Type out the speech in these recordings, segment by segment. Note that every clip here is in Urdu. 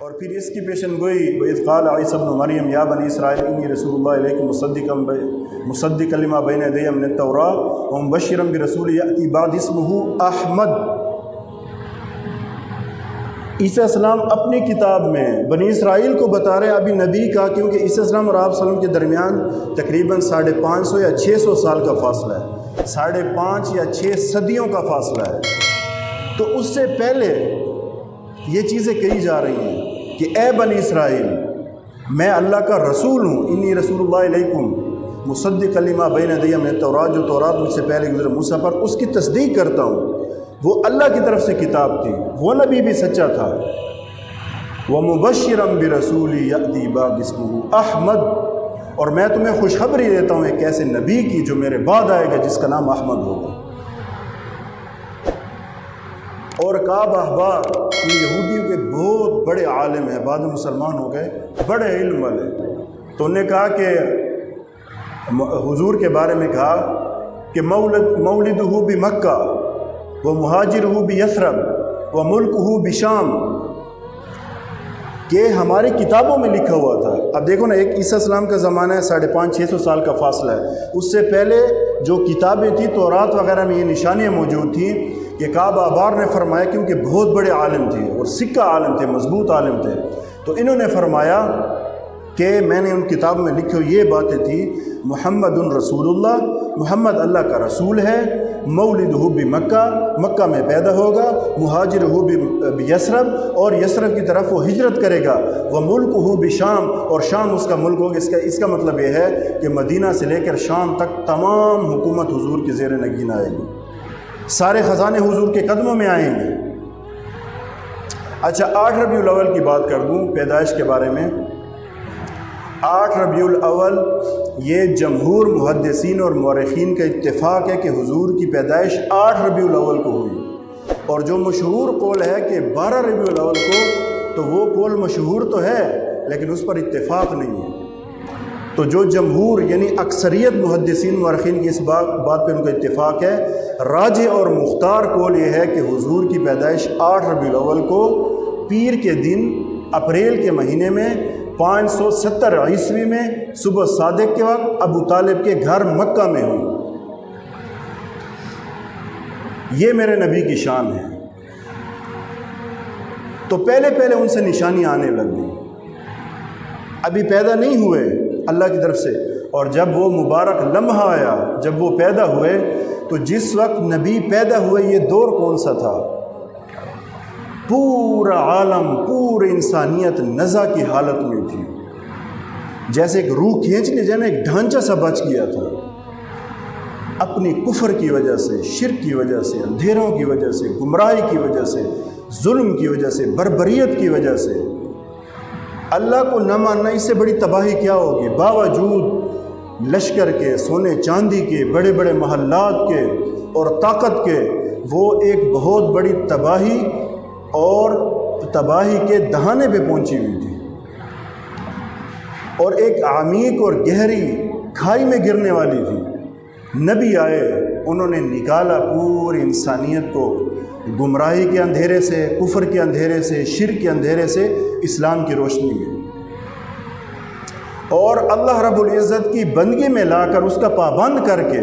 اور پھر اس کی پیشن گوئی وَإِذْ قَالَ عِيسَىٰ ابْنُ مَرْيَمَ يَا بَنِي إِسْرَائِيلَ إِنِّي رَسُولُ اللَّهِ إِلَيْكُمْ مُصَدِّقًا لِمَا بَيْنَ يَدَيَّ مِنَ التَّوْرَاةِ وَمُبَشِّرًا بِرَسُولٍ يَأْتِي بَعْدِي اسْمُهُ أَحْمَدُ۔ عیسیٰ السلام اپنی کتاب میں بنی اسرائیل کو بتا رہے ابھی نبی کا، کیونکہ عیسیٰ السلام اور آپ وسلم کے درمیان تقریباً 550 یا 600 سال کا فاصلہ ہے، 5.5 یا 6 صدیوں کا فاصلہ ہے۔ تو اس سے پہلے یہ چیزیں کہی جا رہی ہیں کہ اے بنی اسرائیل، میں اللہ کا رسول ہوں، انی رسول اللہ علیکم مصدقا لما بین یدی من التوراۃ، جو تورات مجھ سے پہلے گزرے موسیٰ پر، اس کی تصدیق کرتا ہوں۔ وہ اللہ کی طرف سے کتاب تھی، وہ نبی بھی سچا تھا۔ وَمُبَشِّرًا بِرَسُولٍ يَأْتِي بَعْدِي اسْمُهُ أَحْمَدُ، اور میں تمہیں خوشخبری دیتا ہوں ایک ایسے نبی کی جو میرے بعد آئے گا جس کا نام احمد ہوگا۔ اور کعب احبار یہودیوں کے بہت بڑے عالم ہیں، بعد میں مسلمان ہو گئے، بڑے علم والے، تو انہوں نے کہا کہ حضور کے بارے میں کہا کہ مولدہ بمکہ ومہاجرہ بیثرب وملکہ بشام، کہ ہماری کتابوں میں لکھا ہوا تھا۔ اب دیکھو نا، ایک عیسیٰ السلام کا زمانہ ہے، 550-600 سال کا فاصلہ ہے، اس سے پہلے جو کتابیں تھیں تورات وغیرہ میں یہ نشانیاں موجود تھیں کہ کعب احبار نے فرمایا، کیونکہ بہت بڑے عالم تھے اور سکہ عالم تھے، مضبوط عالم تھے، تو انہوں نے فرمایا کہ میں نے ان کتابوں میں لکھی ہوئی یہ باتیں تھیں، محمد رسول اللہ، محمد اللہ کا رسول ہے، مولدہ بمکہ، مکہ میں پیدا ہوگا، مہاجرہ بیثرب، اور یثرب کی طرف وہ ہجرت کرے گا، وملکہ بشام، اور شام اس کا ملک ہوگا۔ اس کا مطلب یہ ہے کہ مدینہ سے لے کر شام تک تمام حکومت حضور کے زیر نگین آئے گی، سارے خزانے حضور کے قدموں میں آئیں گے۔ اچھا، 8 ربیع الاول کی بات کر دوں پیدائش کے بارے میں۔ 8 ربیع الاول یہ جمہور محدثین اور مورخین کا اتفاق ہے کہ حضور کی پیدائش 8 ربیع الاول کو ہوئی، اور جو مشہور قول ہے کہ 12 ربیع الاول کو، تو وہ قول مشہور تو ہے لیکن اس پر اتفاق نہیں ہے۔ تو جو جمہور یعنی اکثریت محدثین مورخین کی اس بات پہ ان کا اتفاق ہے، راجح اور مختار قول یہ ہے کہ حضور کی پیدائش 8 ربیع الاول کو پیر کے دن اپریل کے مہینے میں 570 عیسوی میں صبح صادق کے وقت ابو طالب کے گھر مکہ میں ہوئی۔ یہ میرے نبی کی شان ہے۔ تو پہلے ان سے نشانی آنے لگ گئی، ابھی پیدا نہیں ہوئے اللہ کی طرف سے، اور جب وہ مبارک لمحہ آیا، جب وہ پیدا ہوئے، تو جس وقت نبی پیدا ہوئے یہ دور کون سا تھا؟ پورا عالم، پوری انسانیت نزع کی حالت میں تھی، جیسے ایک روح کھینچ لی جائے نا، ایک ڈھانچہ سا بچ گیا تھا، اپنی کفر کی وجہ سے، شرک کی وجہ سے، اندھیروں کی وجہ سے، گمراہی کی وجہ سے، ظلم کی وجہ سے، بربریت کی وجہ سے۔ اللہ کو نہ ماننا، اس سے بڑی تباہی کیا ہوگی؟ باوجود لشکر کے، سونے چاندی کے، بڑے بڑے محلات کے اور طاقت کے، وہ ایک بہت بڑی تباہی اور تباہی کے دہانے پہ پہنچی ہوئی تھی، اور ایک عمیق اور گہری کھائی میں گرنے والی تھی۔ نبی آئے، انہوں نے نکالا پوری انسانیت کو گمراہی کے اندھیرے سے، کفر کے اندھیرے سے، شرک کے اندھیرے سے اسلام کی روشنی میں، اور اللہ رب العزت کی بندگی میں لا کر اس کا پابند کر کے،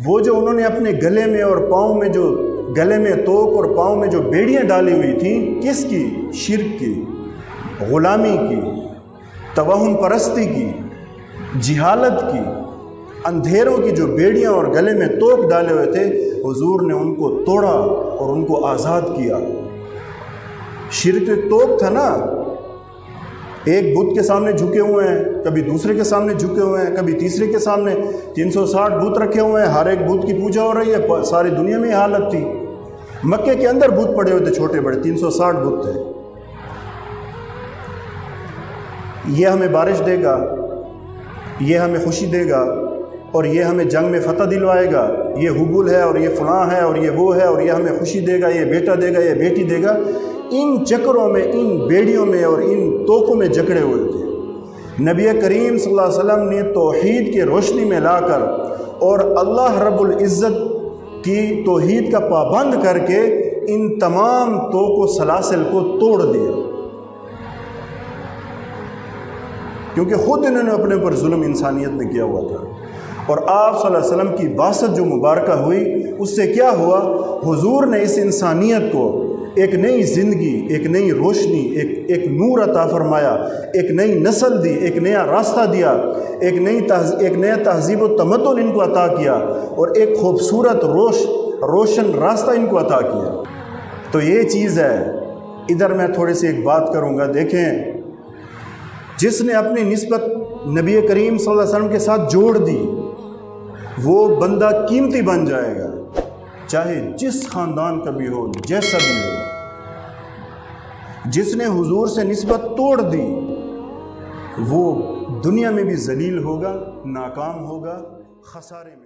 وہ جو انہوں نے اپنے گلے میں اور پاؤں میں جو گلے میں توق اور پاؤں میں جو بیڑیاں ڈالی ہوئی تھیں، کس کی؟ شرک کی، غلامی کی، توہم پرستی کی، جہالت کی، اندھیروں کی جو بیڑیاں اور گلے میں توق ڈالے ہوئے تھے، حضور نے ان کو توڑا اور ان کو آزاد کیا۔ شرک توق تھا نا، ایک بت کے سامنے جھکے ہوئے ہیں، کبھی دوسرے کے سامنے جھکے ہوئے ہیں، کبھی تیسرے کے سامنے، 360 بت رکھے ہوئے ہیں، ہر ایک بت کی پوجا ہو رہی ہے، ساری دنیا میں یہ حالت تھی۔ مکے کے اندر بت پڑے ہوئے تھے، چھوٹے بڑے 360 بت تھے۔ یہ ہمیں بارش دے گا، یہ ہمیں خوشی دے گا، اور یہ ہمیں جنگ میں فتح دلوائے گا، یہ حبل ہے اور یہ فلاں ہے اور یہ وہ ہے، اور یہ ہمیں خوشی دے گا، یہ بیٹا دے گا، یہ بیٹی دے گا۔ ان چکروں میں، ان بیڑیوں میں اور ان توقوں میں جکڑے ہوئے تھے۔ نبی کریم صلی اللہ علیہ وسلم نے توحید کی روشنی میں لا کر اور اللہ رب العزت کی توحید کا پابند کر کے ان تمام توق و سلاسل کو توڑ دیا۔ کیونکہ خود انہوں نے اپنے اوپر ظلم انسانیت نے کیا ہوا تھا۔ اور آپ صلی اللہ علیہ وسلم کی بعثت جو مبارکہ ہوئی، اس سے کیا ہوا؟ حضور نے اس انسانیت کو ایک نئی زندگی، ایک نئی روشنی، ایک نور عطا فرمایا، ایک نئی نسل دی، ایک نیا راستہ دیا، ایک نیا تہذیب و تمدن ان کو عطا کیا، اور ایک خوبصورت روشن راستہ ان کو عطا کیا۔ تو یہ چیز ہے۔ ادھر میں تھوڑی سی ایک بات کروں گا۔ دیکھیں، جس نے اپنی نسبت نبی کریم صلی اللہ علیہ وسلم کے ساتھ جوڑ دی، وہ بندہ قیمتی بن جائے گا، چاہے جس خاندان کا بھی ہو، جیسا بھی ہو۔ جس نے حضور سے نسبت توڑ دی، وہ دنیا میں بھی ذلیل ہوگا، ناکام ہوگا، خسارے میں